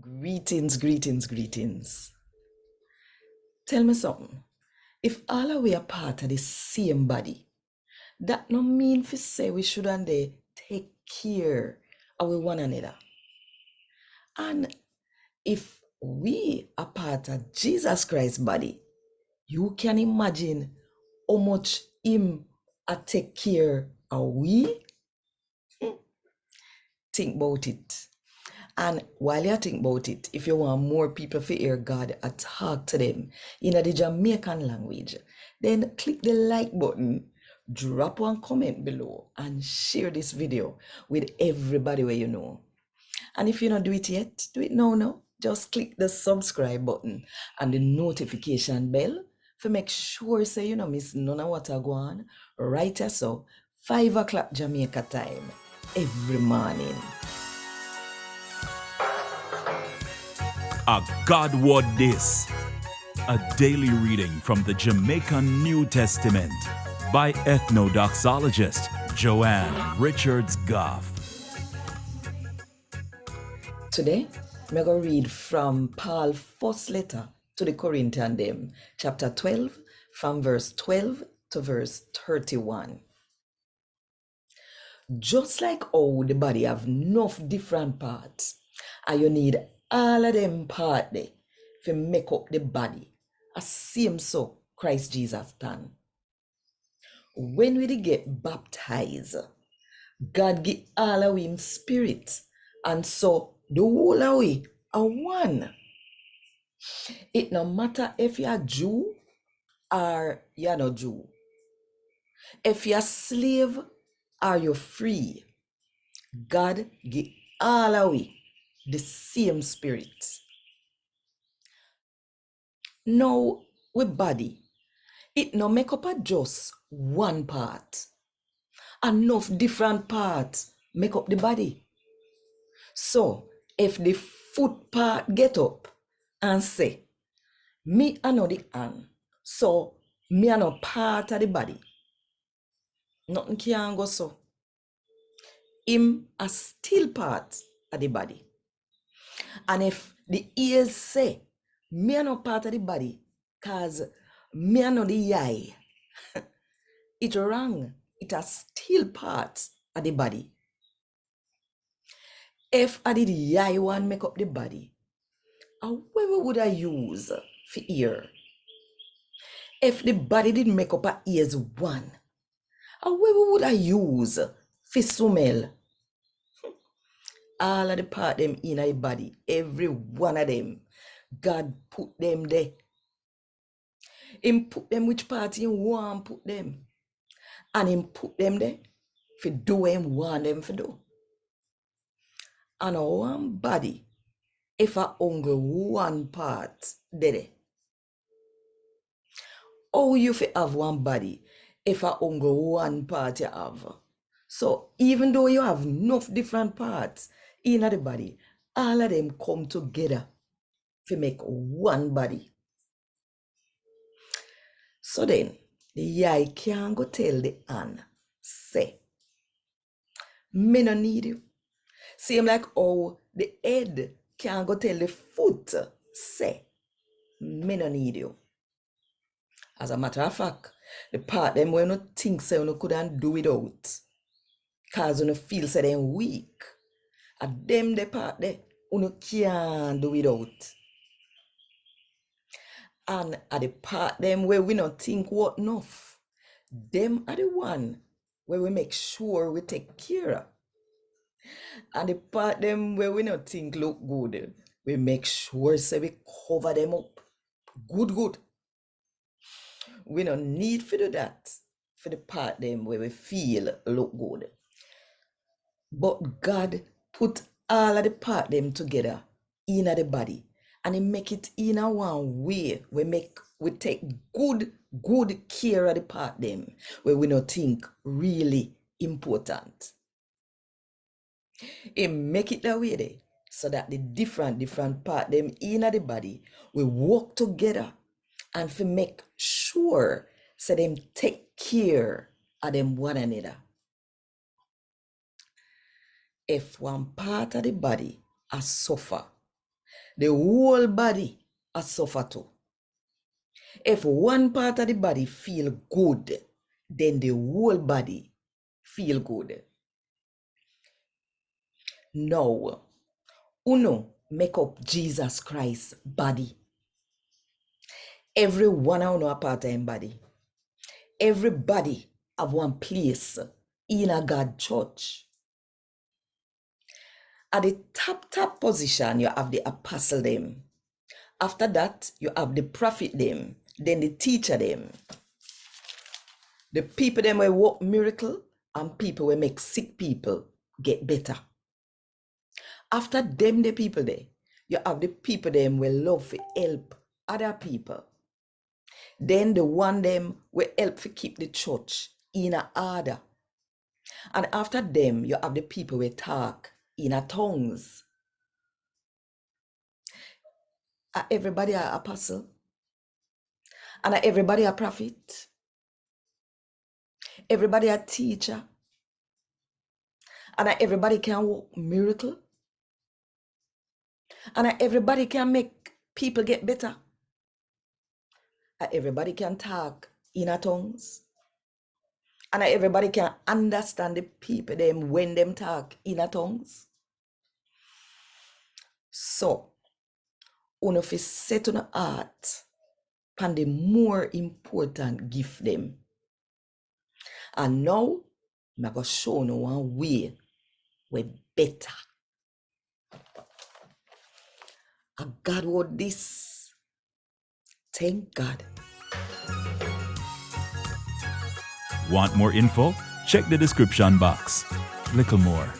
Greetings, greetings, greetings. Tell me something. If all of we are part of the same body, that no mean to say we shouldn't they take care of one another. And if we are part of Jesus Christ's body, you can imagine how much him take care of we. Think about it. And while you think about it, if you want more people to hear God talk to them in the Jamaican language, then click the like button, drop one comment below, and share this video with everybody where you know. And if you don't do it yet, do it now. No, just click the subscribe button and the notification bell to make sure say you don't miss none of what I go on right here. So 5 o'clock Jamaica time every morning. A God Word This, a daily reading from the Jamaican New Testament by Ethnodoxologist Joanne Richards Goffe. Today, I'm going to read from Paul's first letter to the Corinthian them, chapter 12, from verse 12 to verse 31. Just like how the body have enough different parts, and you need all of them parts there to make up the body, as same so Christ Jesus done. When we get baptized, God give all of him spirit, and so the whole of we are one. It no matter if you're Jew or you're not Jew, if you're slave or you're free, God give all of we the same spirit. Now, with body, it no make up a just one part. Enough different parts make up the body. So, if the foot part get up and say, me I know the hand, so me I know part of the body, nothing can go so. Him a still part of the body. And if the ears say, me I know part of the body, cause me I know the eye, it wrong. It a still part of the body. If I did the eye one make up the body, where would I use for ear? If the body didn't make up a ears one, where would I use for smell? All of the part them in our body, every one of them, God put them there. Him put them which part he want put them. And him put them there for do what him want them for do. And one body, if I only one part there. How you fi have one body if I only one part you have? So even though you have enough different parts in the body, all of them come together to make one body. So then, the eye can go tell the hand, say, me no need you. Same like how the head can go tell the foot, say, me no need you. As a matter of fact, the part them when you think say you couldn't do without, cause you feel say them weak, and them the part there you can't do without. And at the part them where we not think what enough, them are the one where we make sure we take care of. And the part them where we not think look good, we make sure say we cover them up. Good. We don't need to do that for the part them where we feel look good. But God put all of the part them together in the body, and He make it in a one way. We take good care of the part them where we not think really important. He make it that way there, so that the different part them in the body will work together and to make sure so them take care of them one another. If one part of the body has suffer, the whole body a suffer too. If one part of the body feel good, then the whole body feel good. Now, uno make up Jesus Christ body. Every one of uno a part of him body. Everybody have one place in a God church. At the top position, you have the apostle them. After that, you have the prophet them, then the teacher them. The people them will work miracle, and people will make sick people get better. After them, the people there, you have the people them will love to help other people. Then the one them will help to keep the church in a order. And after them, you have the people will talk in a tongues. Everybody are apostle, and everybody a prophet. Everybody a teacher, and everybody can work miracle, and everybody can make people get better. Everybody can talk in a tongues, and everybody can understand the people them when them talk in a tongues. So, uno fi set on heart pan the more important gift them. And now, I'm going to show you one way we better. And God wrote this. Thank God. Want more info? Check the description box. Little more.